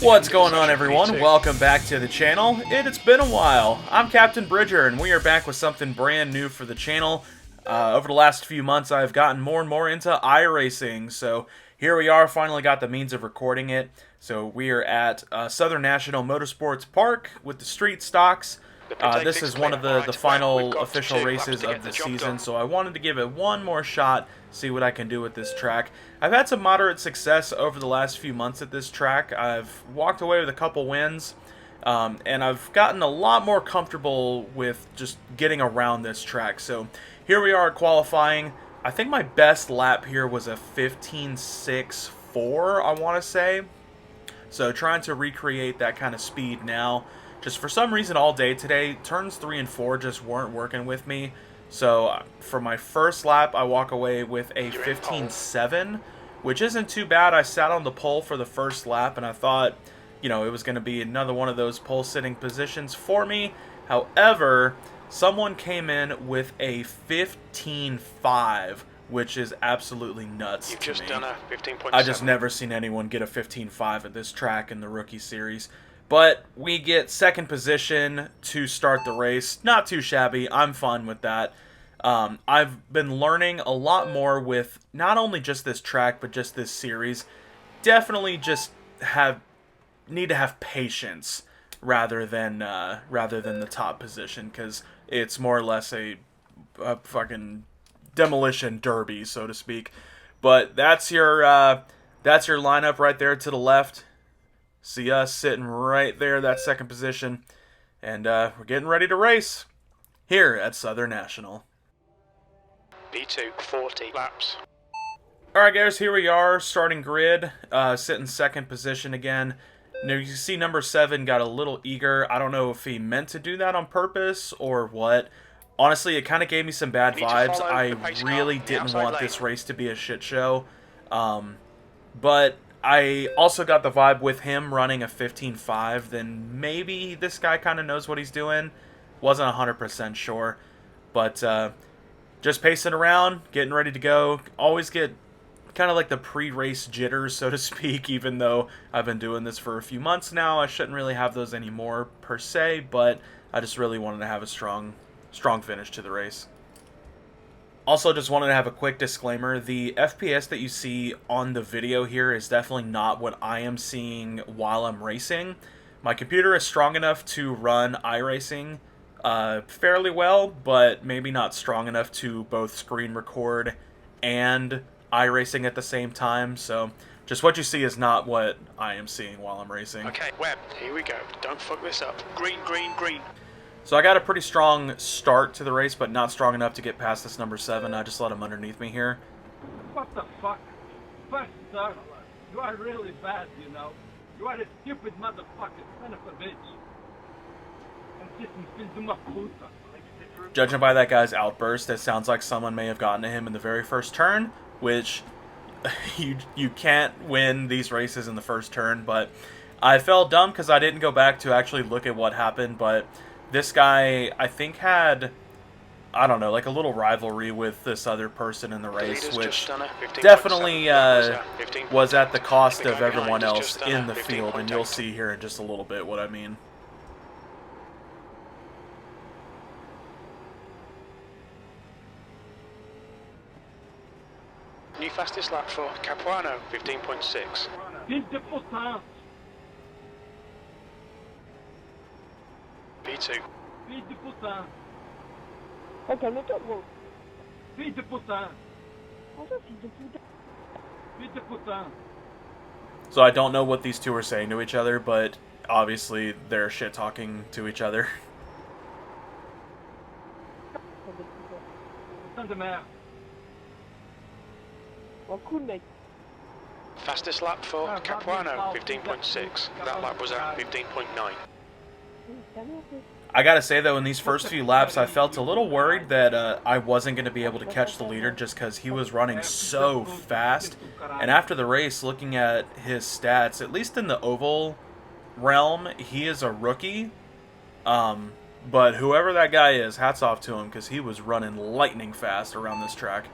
What's going on, everyone? Welcome back to the channel. It's been a while. I'm Captain Bridger, and we are back with something brand new for the channel. Over the last few months, I've gotten more and more into iRacing, so here we are, finally got the means of recording it. So we are at Southern National Motorsports Park with the street stocks. This is one of the final official races of the season, so I wanted to give it one more shot, see what I can do with this track. I've had some moderate success over the last few months at this track. I've walked away with a couple wins, and I've gotten a lot more comfortable with just getting around this track. So here we are at qualifying. I think my best lap here was a 15.64, I want to say. So trying to recreate that kind of speed now. Just for some reason all day today, turns 3 and 4 just weren't working with me. So for my first lap, I walk away with a 15.7, which isn't too bad. I sat on the pole for the first lap, and I thought, you know, it was going to be another one of those pole sitting positions for me. However, someone came in with a 15.5, which is absolutely nuts to me. You've just done a 15.7. I just never seen anyone get a 15.5 at this track in the rookie series. But we get second position to start the race. Not too shabby. I'm fine with that. I've been learning a lot more with not only just this track, but just this series. Definitely just need to have patience rather than the top position, because it's more or less a fucking demolition derby, so to speak. But that's your lineup right there to the left. See us sitting right there, that second position. And we're getting ready to race here at Southern National. B2, 40 laps. Alright guys, here we are, starting grid, sitting second position again. Now you see number 7 got a little eager. I don't know if he meant to do that on purpose or what. Honestly, it kind of gave me some bad vibes. I really didn't want this race to be a shit show. But I also got the vibe with him running a 15.5, then maybe this guy kind of knows what he's doing. Wasn't 100% sure. But just pacing around, getting ready to go. Always get kind of like the pre-race jitters, so to speak, even though I've been doing this for a few months now. I shouldn't really have those anymore, per se, but I just really wanted to have a strong finish to the race. Also, just wanted to have a quick disclaimer. The FPS that you see on the video here is definitely not what I am seeing while I'm racing. My computer is strong enough to run iRacing fairly well, but maybe not strong enough to both screen record and iRacing at the same time. So just what you see is not what I am seeing while I'm racing. Okay, Webb, here we go. Don't fuck this up. Green, green, green. So I got a pretty strong start to the race, but not strong enough to get past this number 7. I just let him underneath me here. What the fuck? First start, you are really bad, you know. You are a stupid motherfucker, son of a bitch. Judging by that guy's outburst, it sounds like someone may have gotten to him in the very first turn, which you can't win these races in the first turn, but I felt dumb because I didn't go back to actually look at what happened, but this guy, I think, had, I don't know, like a little rivalry with this other person in the race, which definitely was at the cost of everyone else in the field, and you'll see here in just a little bit what I mean. New fastest lap for Capuano, 15.6. B2. Filho de puta. Oh, calme-toi. Filho de puta. Filho de puta. So I don't know what these two are saying to each other, but obviously they're shit-talking to each other. Fastest lap for Capuano, 15.6. That lap was at 15.9. I gotta say though, in these first few laps, I felt a little worried that I wasn't going to be able to catch the leader just because he was running so fast. And after the race, looking at his stats, at least in the oval realm, he is a rookie. But whoever that guy is, hats off to him, because he was running lightning fast around this track.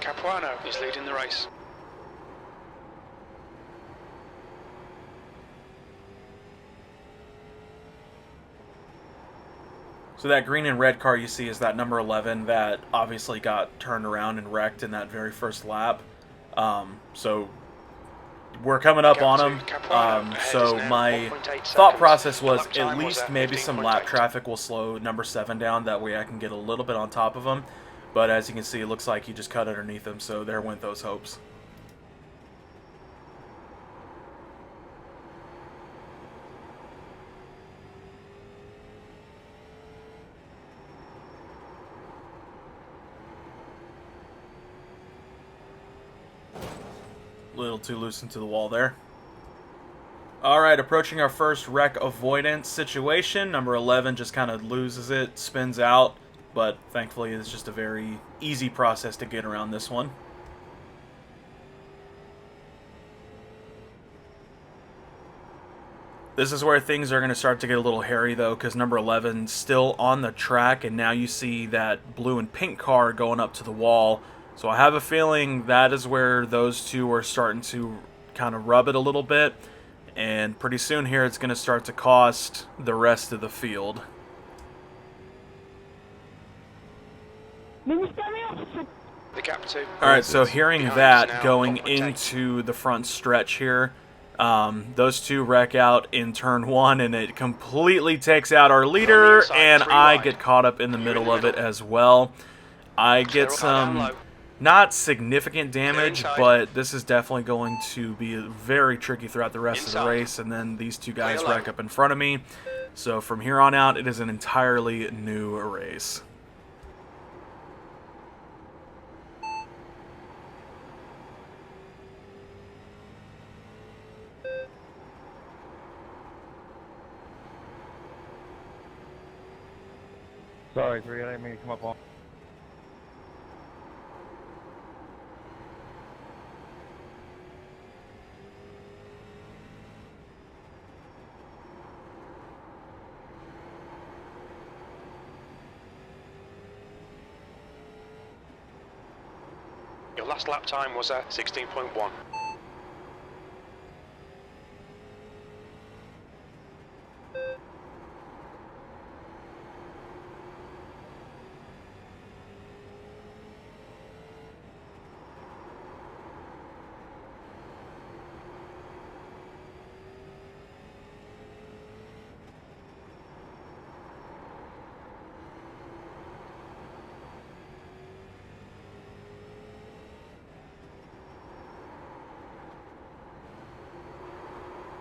Capuano is leading the race. So that green and red car you see is that number 11 that obviously got turned around and wrecked in that very first lap. So we're coming up on them. So my thought process was at least maybe some lap traffic will slow number 7 down. That way I can get a little bit on top of him. But as you can see, it looks like he just cut underneath him. So there went those hopes. A little too loose into the wall there. Alright, approaching our first wreck avoidance situation. Number 11 just kind of loses it, spins out, but thankfully it's just a very easy process to get around this one. This is where things are going to start to get a little hairy, though, because number 11's still on the track, and now you see that blue and pink car going up to the wall. So I have a feeling that is where those two are starting to kind of rub it a little bit. And pretty soon here it's going to start to cost the rest of the field. The gap 2. Alright, so hearing that going into the front stretch here, those two wreck out in turn 1, and it completely takes out our leader, and I get caught up in the middle of it as well. I get some not significant damage, but this is definitely going to be very tricky throughout the rest of the race, and then these two guys wreck up in front of me. So from here on out, it is an entirely new race. Sorry, 3, I didn't mean to come up on. Your last lap time was 16.1.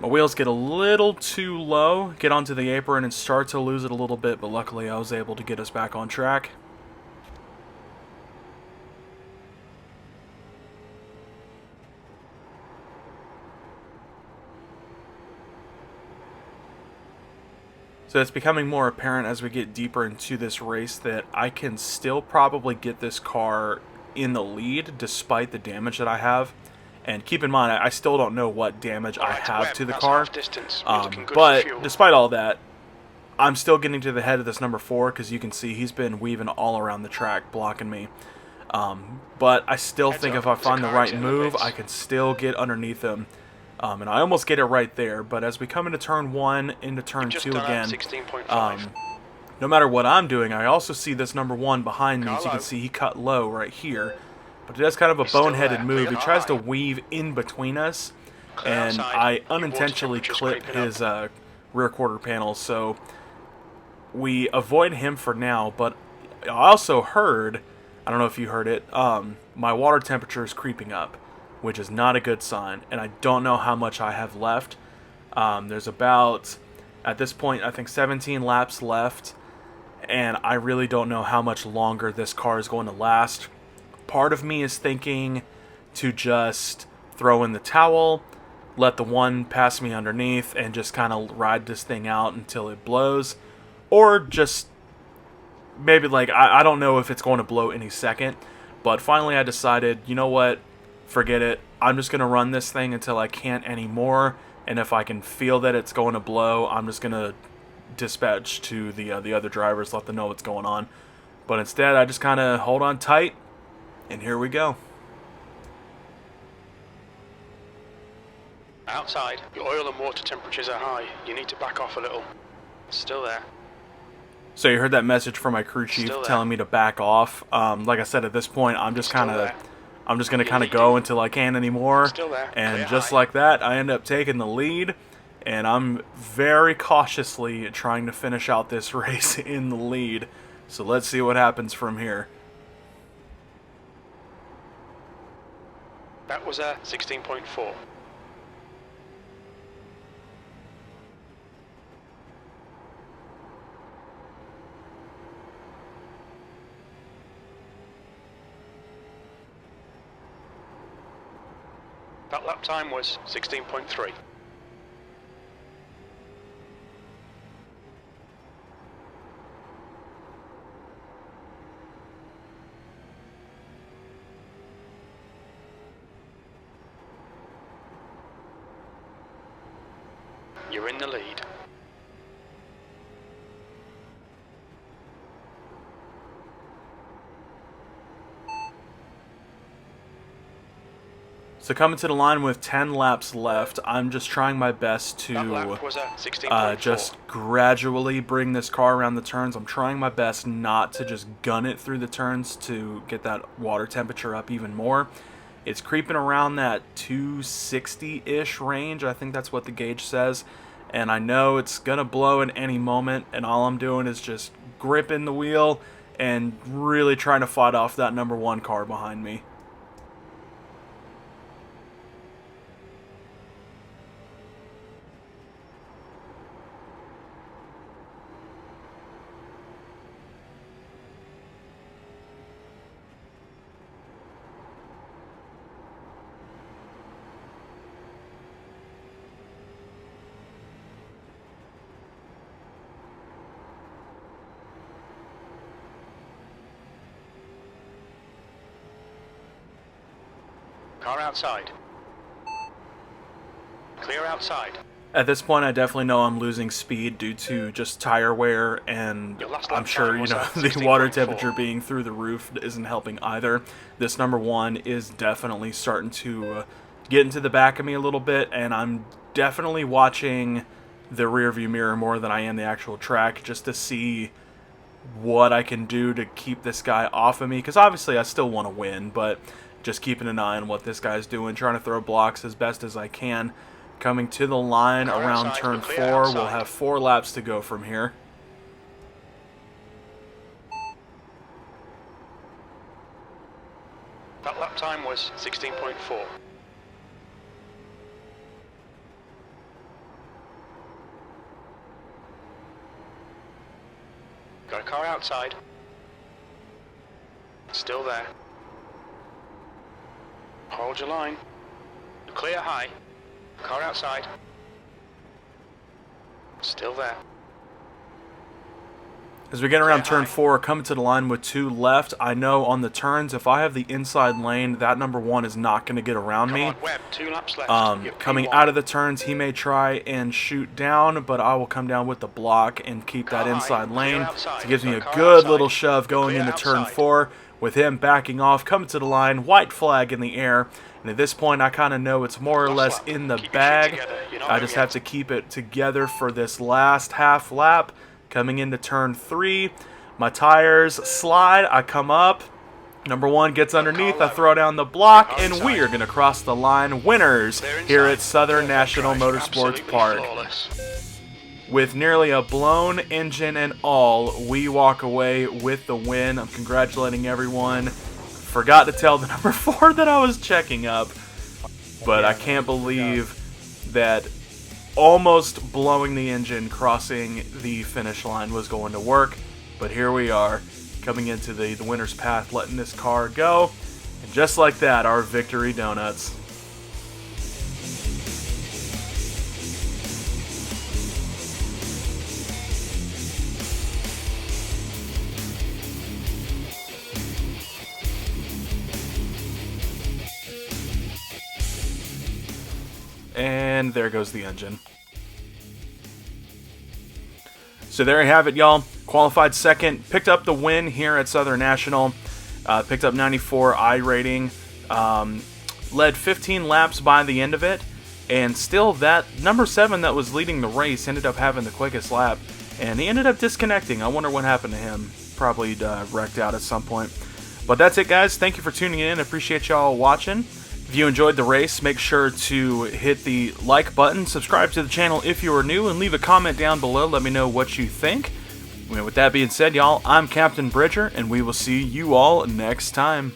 My wheels get a little too low, get onto the apron, and start to lose it a little bit, but luckily I was able to get us back on track. So it's becoming more apparent as we get deeper into this race that I can still probably get this car in the lead despite the damage that I have. And keep in mind, I still don't know what damage I have to the car. But despite all that, I'm still getting to the head of this number 4 because you can see he's been weaving all around the track, blocking me. But I still think if I find the right move, I can still get underneath him. And I almost get it right there. But as we come into turn 1, into turn 2 again, no matter what I'm doing, I also see this number 1 behind me. As you can see, he cut low right here. But he does kind of a boneheaded move. He tries to weave in between us, and I unintentionally clip his rear quarter panel, so we avoid him for now. But I also heard, I don't know if you heard it, my water temperature is creeping up, which is not a good sign, and I don't know how much I have left. There's about, at this point, I think 17 laps left, and I really don't know how much longer this car is going to last. Part of me is thinking to just throw in the towel, let the one pass me underneath, and just kind of ride this thing out until it blows. Or just maybe, like, I don't know if it's going to blow any second. But finally I decided, you know what, forget it. I'm just going to run this thing until I can't anymore. And if I can feel that it's going to blow, I'm just going to dispatch to the other drivers, let them know what's going on. But instead, I just kind of hold on tight. And here we go. Outside, your oil and water temperatures are high. You need to back off a little. It's still there. So you heard that message from my crew chief telling me to back off. Like I said, at this point, I'm just gonna kind of go until I can't anymore. And just like that, I end up taking the lead. And I'm very cautiously trying to finish out this race in the lead. So let's see what happens from here. That was a 16.4. That lap time was 16.3. You're in the lead. So coming to the line with 10 laps left, I'm just trying my best to just gradually bring this car around the turns. I'm trying my best not to just gun it through the turns to get that water temperature up even more. It's creeping around that 260-ish range. I think that's what the gauge says. And I know it's going to blow at any moment, and all I'm doing is just gripping the wheel and really trying to fight off that number 1 car behind me. Car outside. Clear outside. At this point, I definitely know I'm losing speed due to just tire wear, and I'm sure, you know, the water temperature being through the roof isn't helping either. This number 1 is definitely starting to get into the back of me a little bit, and I'm definitely watching the rearview mirror more than I am the actual track just to see what I can do to keep this guy off of me, because obviously I still want to win, but just keeping an eye on what this guy's doing, trying to throw blocks as best as I can. Coming to the line around turn 4, we'll have 4 laps to go from here. That lap time was 16.4. Got a car outside. Still there. Hold your line. Clear high. Car outside. Still there. As we get around turn 4, coming to the line with 2 left, I know on the turns, if I have the inside lane, that number 1 is not going to get around me. Webb, 2 laps left. Coming out of the turns, he may try and shoot down, but I will come down with the block and keep that inside lane. So it gives me a good little shove going into turn 4. With him backing off, coming to the line, white flag in the air. And at this point, I kind of know it's more or less in the bag. I just have to keep it together for this last half lap. Coming into turn 3, my tires slide, I come up. Number 1 gets underneath, I throw down the block, and we are going to cross the line winners here at Southern National Motorsports Park. With nearly a blown engine and all, we walk away with the win. I'm congratulating everyone. Forgot to tell the number 4 that I was checking up, but I can't believe that almost blowing the engine crossing the finish line was going to work. But here we are, coming into the winner's path, letting this car go. And just like that, our victory donuts. And there goes the engine. So there you have it, y'all. Qualified second. Picked up the win here at Southern National. Picked up 94 iRating. Led 15 laps by the end of it. And still that number 7 that was leading the race ended up having the quickest lap. and he ended up disconnecting. I wonder what happened to him. Probably wrecked out at some point. But that's it, guys. Thank you for tuning in. I appreciate y'all watching. If you enjoyed the race, make sure to hit the like button, subscribe to the channel if you are new, and leave a comment down below. Let me know what you think. With that being said, y'all, I'm Captain Bridger, and we will see you all next time.